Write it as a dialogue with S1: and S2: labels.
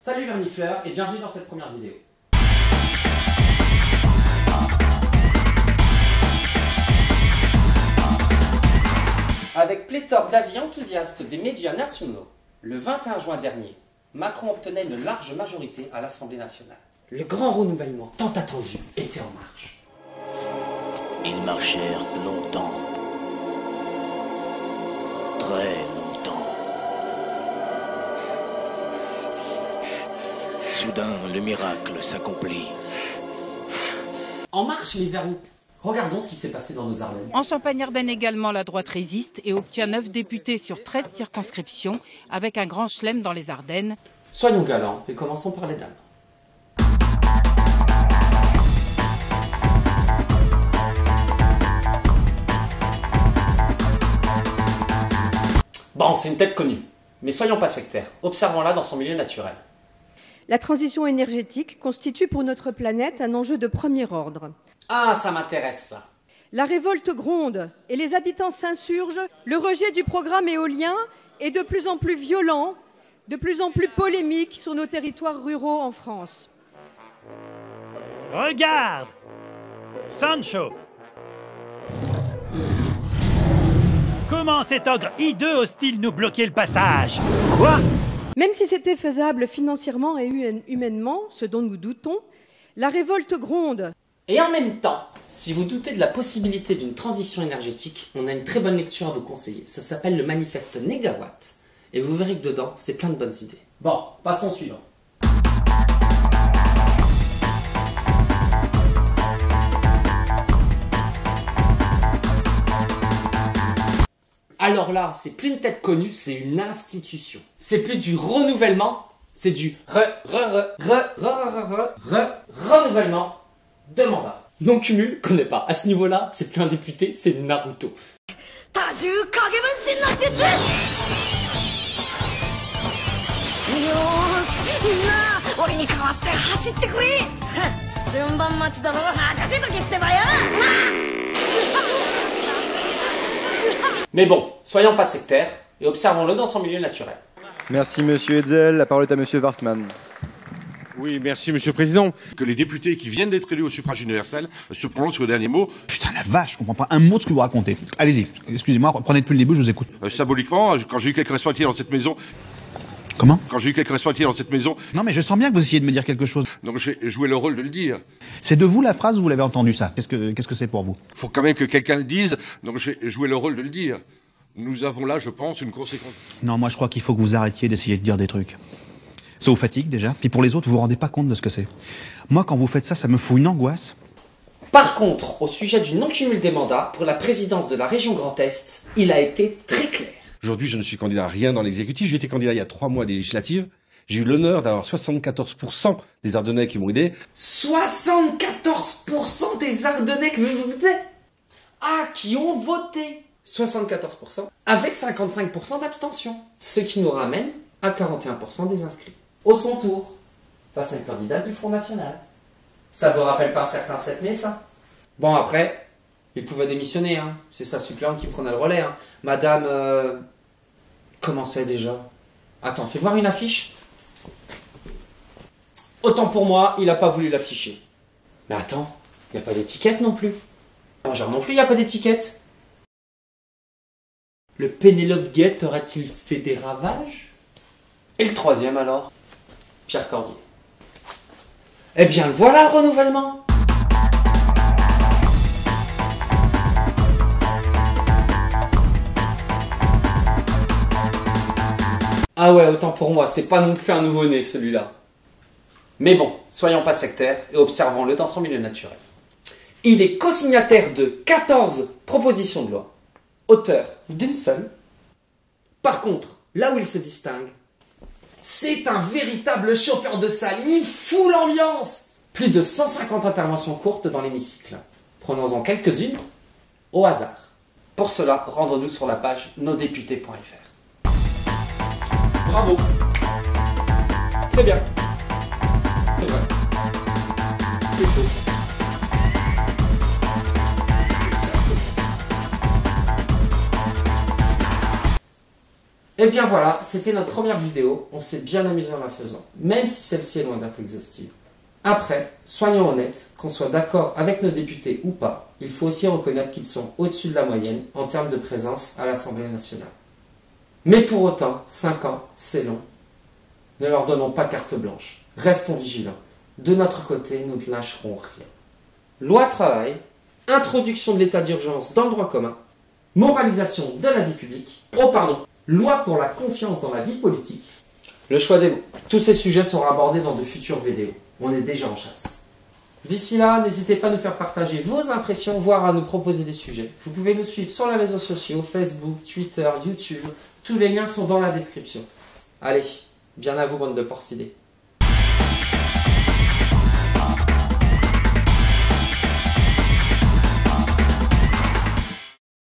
S1: Salut Vernifleur et bienvenue dans cette première vidéo. Avec pléthore d'avis enthousiastes des médias nationaux, le 21 juin dernier, Macron obtenait une large majorité à l'Assemblée nationale. Le grand renouvellement tant attendu était en marche.
S2: Ils marchèrent longtemps. Très longtemps. Soudain, le miracle s'accomplit.
S1: En marche les verrous. Regardons ce qui s'est passé dans nos Ardennes.
S3: En Champagne-Ardenne également, la droite résiste et obtient 9 députés sur 13 circonscriptions, avec un grand chelem dans les Ardennes.
S1: Soyons galants et commençons par les dames. Bon, c'est une tête connue. Mais soyons pas sectaires. Observons-la dans son milieu naturel.
S4: La transition énergétique constitue pour notre planète un enjeu de premier ordre.
S1: Ah, ça m'intéresse, ça.
S4: La révolte gronde et les habitants s'insurgent. Le rejet du programme éolien est de plus en plus violent, de plus en plus polémique sur nos territoires ruraux en France.
S5: Regarde, Sancho. Comment cet ogre hideux ose-t-il nous bloquer le passage? Quoi?
S4: Même si c'était faisable financièrement et humainement, ce dont nous doutons, la révolte gronde.
S1: Et en même temps, si vous doutez de la possibilité d'une transition énergétique, on a une très bonne lecture à vous conseiller. Ça s'appelle le manifeste Négawatt. Et vous verrez que dedans, c'est plein de bonnes idées. Bon, passons au suivant. Alors là, c'est plus une tête connue, c'est une institution. C'est plus du renouvellement, c'est du renouvellement de mandat. Non cumul, connais pas. À ce niveau-là, c'est plus un député, c'est Naruto. Mais bon, soyons pas sectaires et observons-le dans son milieu naturel.
S6: Merci Monsieur Hetzel, la parole est à Monsieur Warsmann.
S7: Oui, merci Monsieur le Président. Que les députés qui viennent d'être élus au suffrage universel se prononcent sur le dernier mot.
S8: Putain la vache, je comprends pas un mot de ce que vous racontez. Allez-y, excusez-moi, reprenez depuis le début, je vous écoute.
S7: Symboliquement, quand j'ai eu quelques responsabilités dans cette maison...
S8: Comment?
S7: Quand j'ai eu quelques responsabilités dans cette maison...
S8: Non mais je sens bien que vous essayez de me dire quelque chose.
S7: Donc j'ai joué le rôle de le dire.
S8: C'est de vous la phrase ou vous l'avez entendu ça? Qu'est-ce que c'est pour vous?
S7: Faut quand même que quelqu'un le dise, donc j'ai joué le rôle de le dire. Nous avons là, je pense, une conséquence.
S8: Non, moi je crois qu'il faut que vous arrêtiez d'essayer de dire des trucs. Ça vous fatigue déjà, puis pour les autres, vous vous rendez pas compte de ce que c'est. Moi quand vous faites ça, ça me fout une angoisse.
S1: Par contre, au sujet du non-cumul des mandats, pour la présidence de la région Grand Est, il a été très clair.
S9: Aujourd'hui, je ne suis candidat à rien dans l'exécutif. J'ai été candidat il y a 3 mois des législatives. J'ai eu l'honneur d'avoir 74% des Ardennais qui m'ont aidé.
S1: 74% des Ardennais qui vous votez? Ah, qui ont voté 74%, avec 55% d'abstention. Ce qui nous ramène à 41% des inscrits. Au second tour, face à une candidate du Front National. Ça vous rappelle pas un certain 7 mai, ça? Bon, après, il pouvait démissionner, hein. C'est sa suppléante qui prenait le relais, hein. Madame... Comment c'est déjà? Attends, fais voir une affiche. Autant pour moi, il a pas voulu l'afficher. Mais attends, il n'y a pas d'étiquette non plus. Genre non plus, il n'y a pas d'étiquette. Le Pénélope Guette aura-t-il fait des ravages? Et le troisième alors? Pierre Cordier. Eh bien, voilà le renouvellement. Ah ouais, autant pour moi, c'est pas non plus un nouveau-né celui-là. Mais bon, soyons pas sectaires et observons-le dans son milieu naturel. Il est co-signataire de 14 propositions de loi, auteur d'une seule. Par contre, là où il se distingue, c'est un véritable chauffeur de salle, il fout l'ambiance. Plus de 150 interventions courtes dans l'hémicycle. Prenons-en quelques-unes au hasard. Pour cela, rendons-nous sur la page nosdéputés.fr. Bravo. Très bien. C'est vrai. C'est faux. Et bien voilà, c'était notre première vidéo. On s'est bien amusé en la faisant, même si celle-ci est loin d'être exhaustive. Après, soyons honnêtes, qu'on soit d'accord avec nos députés ou pas, il faut aussi reconnaître qu'ils sont au-dessus de la moyenne en termes de présence à l'Assemblée nationale. Mais pour autant, 5 ans, c'est long. Ne leur donnons pas carte blanche. Restons vigilants. De notre côté, nous ne lâcherons rien. Loi travail, introduction de l'état d'urgence dans le droit commun, moralisation de la vie publique, loi pour la confiance dans la vie politique. Le choix des mots. Tous ces sujets seront abordés dans de futures vidéos. On est déjà en chasse. D'ici là, n'hésitez pas à nous faire partager vos impressions, voire à nous proposer des sujets. Vous pouvez nous suivre sur les réseaux sociaux, Facebook, Twitter, YouTube. Tous les liens sont dans la description. Allez, bien à vous, bande de porcidés.